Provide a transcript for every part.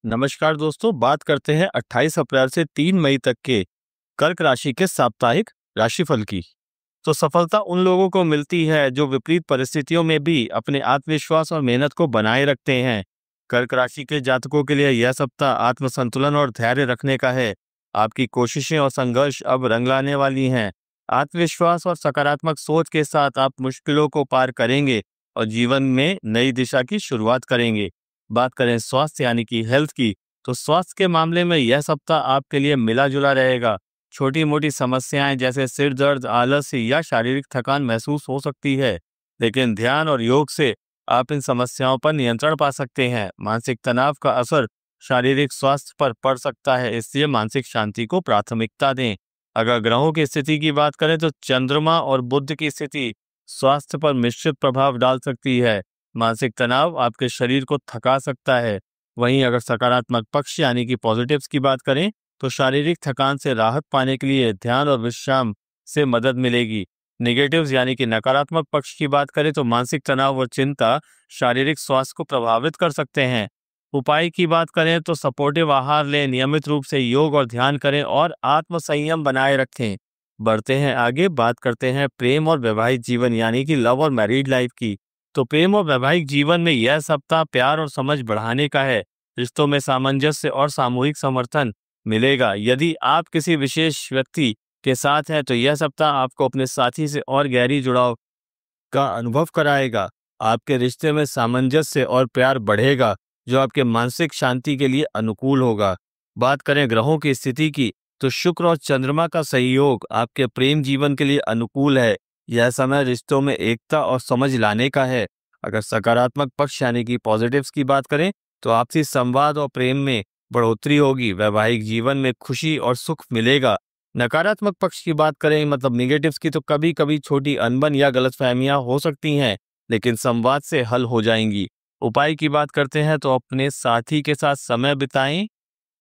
नमस्कार दोस्तों, बात करते हैं 28 अप्रैल से 3 मई तक के कर्क राशि के साप्ताहिक राशिफल की। तो सफलता उन लोगों को मिलती है जो विपरीत परिस्थितियों में भी अपने आत्मविश्वास और मेहनत को बनाए रखते हैं। कर्क राशि के जातकों के लिए यह सप्ताह आत्मसंतुलन और धैर्य रखने का है। आपकी कोशिशें और संघर्ष अब रंग लाने वाली हैं। आत्मविश्वास और सकारात्मक सोच के साथ आप मुश्किलों को पार करेंगे और जीवन में नई दिशा की शुरुआत करेंगे। बात करें स्वास्थ्य यानी कि हेल्थ की, तो स्वास्थ्य के मामले में यह सप्ताह आपके लिए मिला जुला रहेगा। छोटी मोटी समस्याएं जैसे सिर दर्द, आलस्य या शारीरिक थकान महसूस हो सकती है, लेकिन ध्यान और योग से आप इन समस्याओं पर नियंत्रण पा सकते हैं। मानसिक तनाव का असर शारीरिक स्वास्थ्य पर पड़ सकता है, इसलिए मानसिक शांति को प्राथमिकता दें। अगर ग्रहों की स्थिति की बात करें तो चंद्रमा और बुध की स्थिति स्वास्थ्य पर मिश्रित प्रभाव डाल सकती है। मानसिक तनाव आपके शरीर को थका सकता है। वहीं अगर सकारात्मक पक्ष यानी कि पॉजिटिव्स की बात करें तो शारीरिक थकान से राहत पाने के लिए ध्यान और विश्राम से मदद मिलेगी। नेगेटिव्स यानी कि नकारात्मक पक्ष की बात करें तो मानसिक तनाव और चिंता शारीरिक स्वास्थ्य को प्रभावित कर सकते हैं। उपाय की बात करें तो सपोर्टिव आहार लें, नियमित रूप से योग और ध्यान करें और आत्म संयम बनाए रखें। बढ़ते हैं आगे, बात करते हैं प्रेम और वैवाहिक जीवन यानी कि लव और मैरिड लाइफ की। तो प्रेम और वैवाहिक जीवन में यह सप्ताह प्यार और समझ बढ़ाने का है। रिश्तों में सामंजस्य और सामूहिक समर्थन मिलेगा। यदि आप किसी विशेष व्यक्ति के साथ हैं तो यह सप्ताह आपको अपने साथी से और गहरी जुड़ाव का अनुभव कराएगा। आपके रिश्ते में सामंजस्य और प्यार बढ़ेगा, जो आपके मानसिक शांति के लिए अनुकूल होगा। बात करें ग्रहों की स्थिति की, तो शुक्र और चंद्रमा का सहयोग आपके प्रेम जीवन के लिए अनुकूल है। यह समय रिश्तों में एकता और समझ लाने का है। अगर सकारात्मक पक्ष यानी कि पॉजिटिव्स की बात करें तो आपसी संवाद और प्रेम में बढ़ोतरी होगी। वैवाहिक जीवन में खुशी और सुख मिलेगा। नकारात्मक पक्ष की बात करें मतलब निगेटिव्स की, तो कभी कभी छोटी अनबन या गलतफहमियां हो सकती हैं, लेकिन संवाद से हल हो जाएंगी। उपाय की बात करते हैं तो अपने साथी के साथ समय बिताएं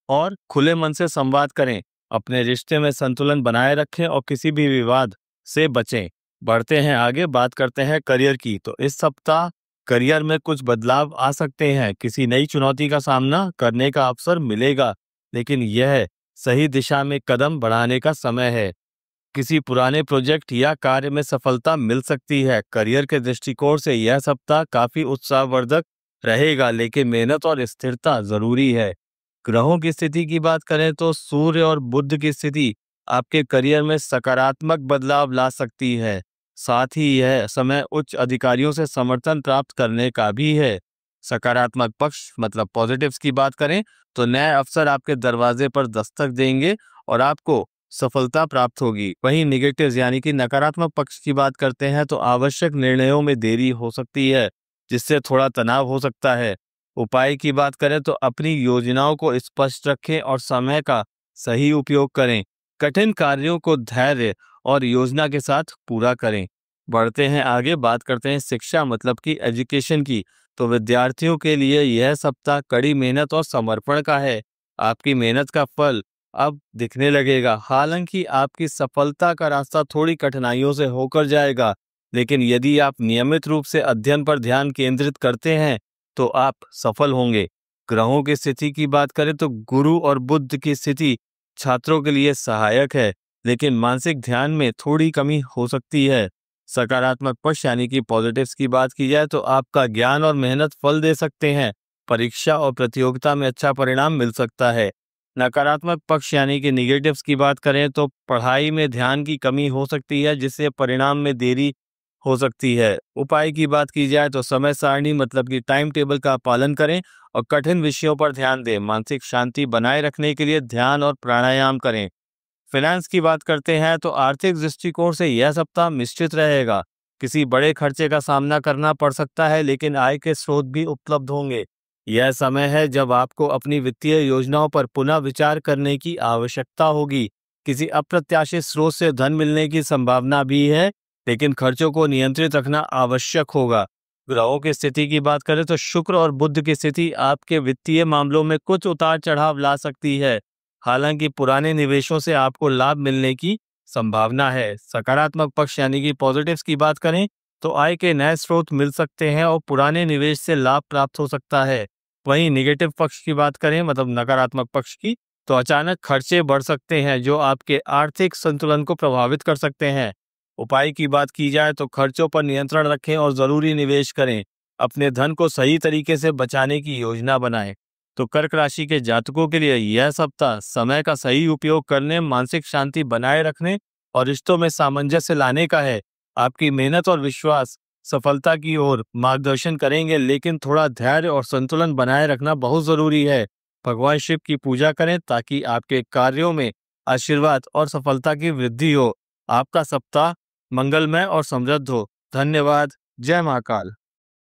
और खुले मन से संवाद करें। अपने रिश्ते में संतुलन बनाए रखें और किसी भी विवाद से बचें। बढ़ते हैं आगे, बात करते हैं करियर की। तो इस सप्ताह करियर में कुछ बदलाव आ सकते हैं। किसी नई चुनौती का सामना करने का अवसर मिलेगा, लेकिन यह सही दिशा में कदम बढ़ाने का समय है। किसी पुराने प्रोजेक्ट या कार्य में सफलता मिल सकती है। करियर के दृष्टिकोण से यह सप्ताह काफी उत्साहवर्धक रहेगा, लेकिन मेहनत और स्थिरता जरूरी है। ग्रहों की स्थिति की बात करें तो सूर्य और बुध की स्थिति आपके करियर में सकारात्मक बदलाव ला सकती है। साथ ही यह समय उच्च अधिकारियों से समर्थन प्राप्त करने का भी है। सकारात्मक पक्ष मतलब पॉजिटिव्स की बात करें तो नए अवसर आपके दरवाजे पर दस्तक देंगे और आपको सफलता प्राप्त होगी। वहीं निगेटिव्स यानी कि नकारात्मक पक्ष की बात करते हैं तो आवश्यक निर्णयों में देरी हो सकती है, जिससे थोड़ा तनाव हो सकता है। उपाय की बात करें तो अपनी योजनाओं को स्पष्ट रखें और समय का सही उपयोग करें। कठिन कार्यों को धैर्य और योजना के साथ पूरा करें। बढ़ते हैं आगे, बात करते हैं शिक्षा मतलब कि एजुकेशन की। तो विद्यार्थियों के लिए यह सप्ताह कड़ी मेहनत और समर्पण का है। आपकी मेहनत का फल अब दिखने लगेगा। हालांकि आपकी सफलता का रास्ता थोड़ी कठिनाइयों से होकर जाएगा, लेकिन यदि आप नियमित रूप से अध्ययन पर ध्यान केंद्रित करते हैं तो आप सफल होंगे। ग्रहों की स्थिति की बात करें तो गुरु और बुध की स्थिति छात्रों के लिए सहायक है, लेकिन मानसिक ध्यान में थोड़ी कमी हो सकती है। सकारात्मक पक्ष यानी कि पॉजिटिव्स की बात की जाए तो आपका ज्ञान और मेहनत फल दे सकते हैं। परीक्षा और प्रतियोगिता में अच्छा परिणाम मिल सकता है। नकारात्मक पक्ष यानी कि निगेटिव्स की बात करें तो पढ़ाई में ध्यान की कमी हो सकती है, जिससे परिणाम में देरी हो सकती है। उपाय की बात की जाए तो समय सारणी मतलब कि टाइम टेबल का पालन करें और कठिन विषयों पर ध्यान दें। मानसिक शांति बनाए रखने के लिए ध्यान और प्राणायाम करें। फाइनेंस की बात करते हैं तो आर्थिक दृष्टिकोण से यह सप्ताह मिश्रित रहेगा। किसी बड़े खर्चे का सामना करना पड़ सकता है, लेकिन आय के स्रोत भी उपलब्ध होंगे। यह समय है जब आपको अपनी वित्तीय योजनाओं पर पुनः विचार करने की आवश्यकता होगी। किसी अप्रत्याशित स्रोत से धन मिलने की संभावना भी है, लेकिन खर्चों को नियंत्रित रखना आवश्यक होगा। ग्रहों की स्थिति की बात करें तो शुक्र और बुध की स्थिति आपके वित्तीय मामलों में कुछ उतार चढ़ाव ला सकती है। हालांकि पुराने निवेशों से आपको लाभ मिलने की संभावना है। सकारात्मक पक्ष यानी कि पॉजिटिव्स की बात करें तो आय के नए स्रोत मिल सकते हैं और पुराने निवेश से लाभ प्राप्त हो सकता है। वहीं नेगेटिव पक्ष की बात करें, मतलब नकारात्मक पक्ष की, तो अचानक खर्चे बढ़ सकते हैं जो आपके आर्थिक संतुलन को प्रभावित कर सकते हैं। उपाय की बात की जाए तो खर्चों पर नियंत्रण रखें और जरूरी निवेश करें। अपने धन को सही तरीके से बचाने की योजना बनाएं। तो कर्क राशि के जातकों के लिए यह सप्ताह समय का सही उपयोग करने, मानसिक शांति बनाए रखने और रिश्तों में सामंजस्य लाने का है। आपकी मेहनत और विश्वास सफलता की ओर मार्गदर्शन करेंगे, लेकिन थोड़ा धैर्य और संतुलन बनाए रखना बहुत जरूरी है। भगवान शिव की पूजा करें ताकि आपके कार्यों में आशीर्वाद और सफलता की वृद्धि हो। आपका सप्ताह मंगलमय और समृद्ध हो। धन्यवाद। जय महाकाल।